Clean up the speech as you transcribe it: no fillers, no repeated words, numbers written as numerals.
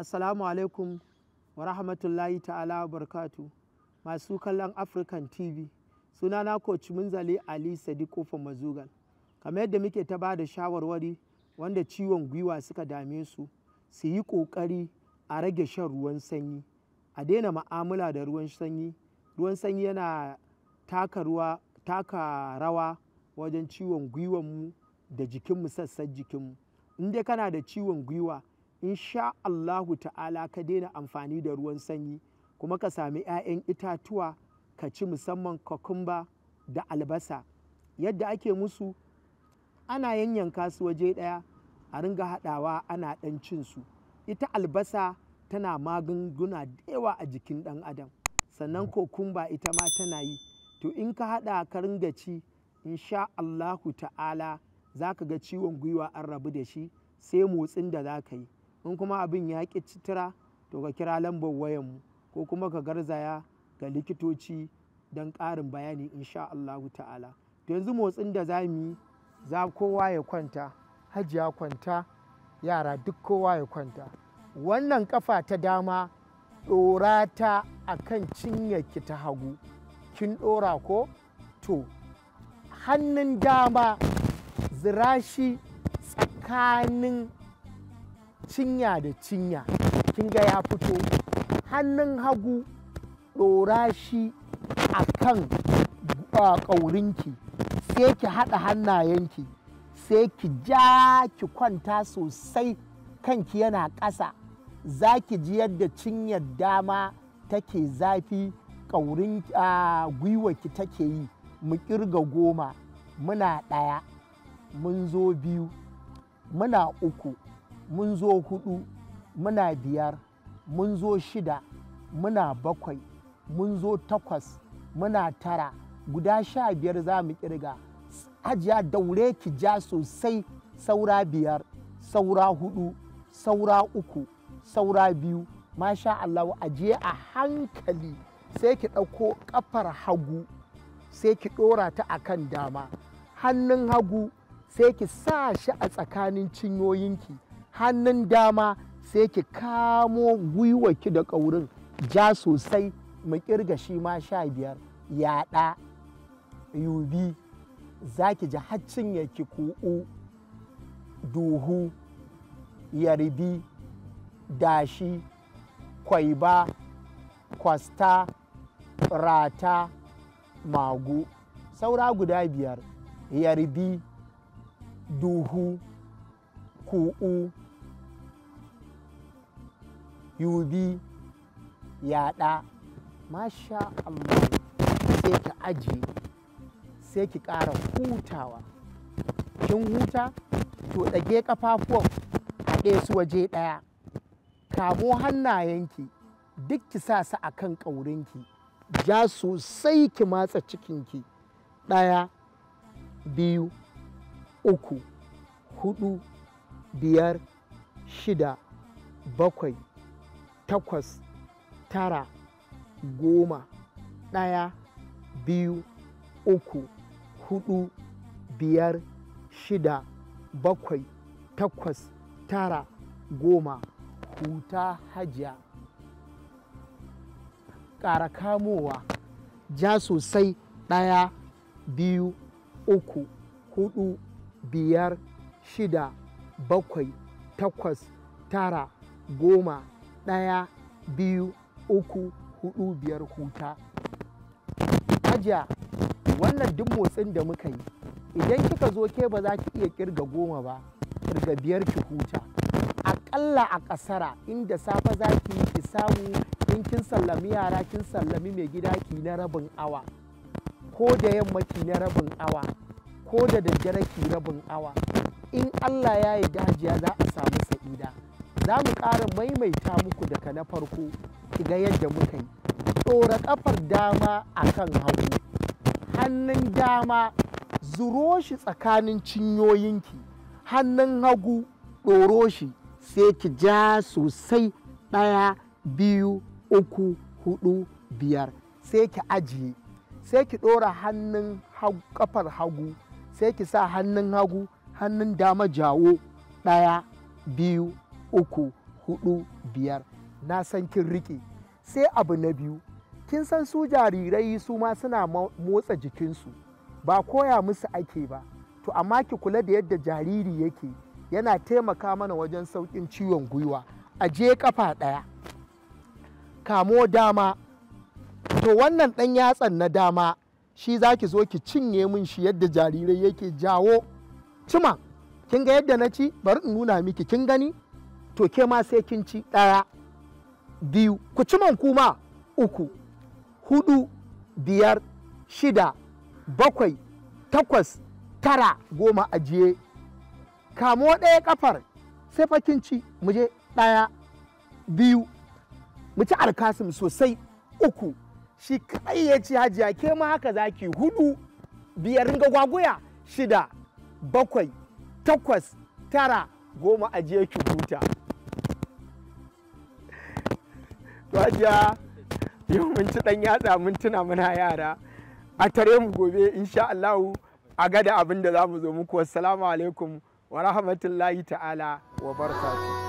Assalamu alaikum wa rahmatullahi ta'ala wa barakatu. Masu kallon African TV. Sunana Coach Munzali Ali Sadiq Kofar Mazugal. Kamar yadda muke ta ba da shawarwari wanda ciwon gwiwa suka dame su yi ƙoƙari a rage shan ruwan sanyi. A daina ma'amala da ruwan sanyi. Ruwan sanyi yana taka rawa wajen ciwon gwiwanmu da jikinmu, sassan jikinmu. In dai kana da ciwon gwiwa, insha Allahu ta'ala ka daina amfani da ruwan sanyi, kuma ka sami 'ya'yan itatuwa ka ci, musamman kokumba da albasa. Yadda ake musu, ana yanyanka su waje ɗaya a ringa haɗawa ana ɗan cin su. Ita albasa tana magunguna da yawa a jikin ɗan adam, sannan kokumba ita ma tana yi. To in ka haɗa ka ringa ci, insha Allahu ta'ala za ka ga ciwon gwiwa an rabu da shi, sai motsin da za ka yi. In kuma abin ya ƙi citira, to ka kira lambar wayanmu ko kuma ka garzaya ga likitoci don ƙarin bayani insha Allahu ta'ala. To yanzu motsin da za mu yi, za kowa ya kwanta, hajiya kwanta, yara duk kowa ya kwanta. Wannan kafa ta dama ɗora ta a kan cinyarki ta hagu. Kin ɗora ko? To, hannun dama zira shi tsakanin cinya da cinya, kin ga ya fito. Hannun hagu ɗora shi a kan ƙaurinki, sai ki haɗa hannayenki, sai ki ja ki kwanta sosai, kanki yana ƙasa. Za ki ji yadda cinyar dama take zafi, gwiwarki take yi. Mu ƙirga 10, muna 1, mun zo 2, muna 3, mun zo 4, muna 5, mun zo 6, muna 7, mun zo 8, muna 9, guda 15 za mu ƙirga. Hajiya daure ki ja sosai, saura 5, saura 4, saura 3, saura 2. Masha Allah, ajiye a hankali, sai ki ɗauko ƙafar hagu, sai ki ɗora ta a kan dama. Hannun hagu sai ki sa shi a tsakanin cinyoyinki. Hannun dama sai ki kamo gwiwarki da ƙaurin, ja sosai, mu ƙirga shi ma 15. Yaɗa, yubi, za ki ji haccin yaki, ku'u, duhu, yarbi, dashi, kwaiba, kwasta, rata, magu. Saura guda 5: yarbi, duhu, ku'u, yubi, yaɗa. Masha Allah, sai ki ajiye, sai ki ƙara hutawa. Kin huta? To ɗage ƙafafuwan, haɗe su waje ɗaya. Kamo hannayenki, duk ki sa su a kan ƙaurinki. Ja sosai ki matsa cikinki. 1, 2, 3, 4, 5, 6, 7, 8, 9, 10. 1, 2, 3, 4, 5, 6, 7, 8, 9, 10. Huta hajiya. Ƙara kamowa, ja sosai. 1, 2, 3, 4, 5, 6, 7, 8, 9, 10. 1, 2, 3, 4, 5. Huta hajiya. Wannan duk motsin da muka yi, idan kika zo ke ba za ki iya ƙirga 10 ba, ƙirga 5 ki huta. Aƙalla a ƙasara, inda safe za ki samu, in kin sallami yara, kin sallami mai gida, ki na rabin awa, ko da yamma ki na rabin awa, ko da daddare ki rabin awa. In Allah ya yarda hajiya, za a samu sa'ida. Za mu ƙara maimaita muku daga na farko, ki ga yadda muka yi. Ɗora ƙafar dama a kan hagu, hannun dama zuro shi tsakanin cinyoyinki. Hannun hagu ɗoro shi, sai ki ja sosai. 1, 2, 3, 4, 5. Sai ki ajiye, sai ki ɗora hannun ƙafar hagu, sai ki sa hannun hagu, hannun dama jawo. 1, 2, 3, 4 5 na san kin riƙe. Sai abu na biyu, kin san su jarirai su ma suna motsa jikinsu ba koya musu ake ba, to amma ki kula da yadda jariri yake, yana taimaka mana wajen sauƙin ciwon gwiwa. Aje kafa ɗaya, kamo dama, to wannan ɗan yatsan na dama shi za ki zo ki cinye min shi yadda jarirai yake jawo. Cima, kin ga yadda na ci? Bari in nuna miki, kin gani? To ke ma sai kin ci 1 2, ku ciman kuma 3 4 5 6 7 8 9 10. Ajiye, kamo ɗaya kafar sai fa kin ci. Mu je 1 2, mu ci alkasim sosai. 3, shi kai ya ci hajiya, ke ma haka zaki. 4 5 ga gwaguya. 6 7 8 9 10. Ajiye ki huta. To hajiya, yau mun ci ɗan yatsa mun tuna muna yara. A tare mu gobe insha Allah a gada abin da za mu zo muku. Assalamu alaikum wa rahmatullahi ta'ala wa barakatuh.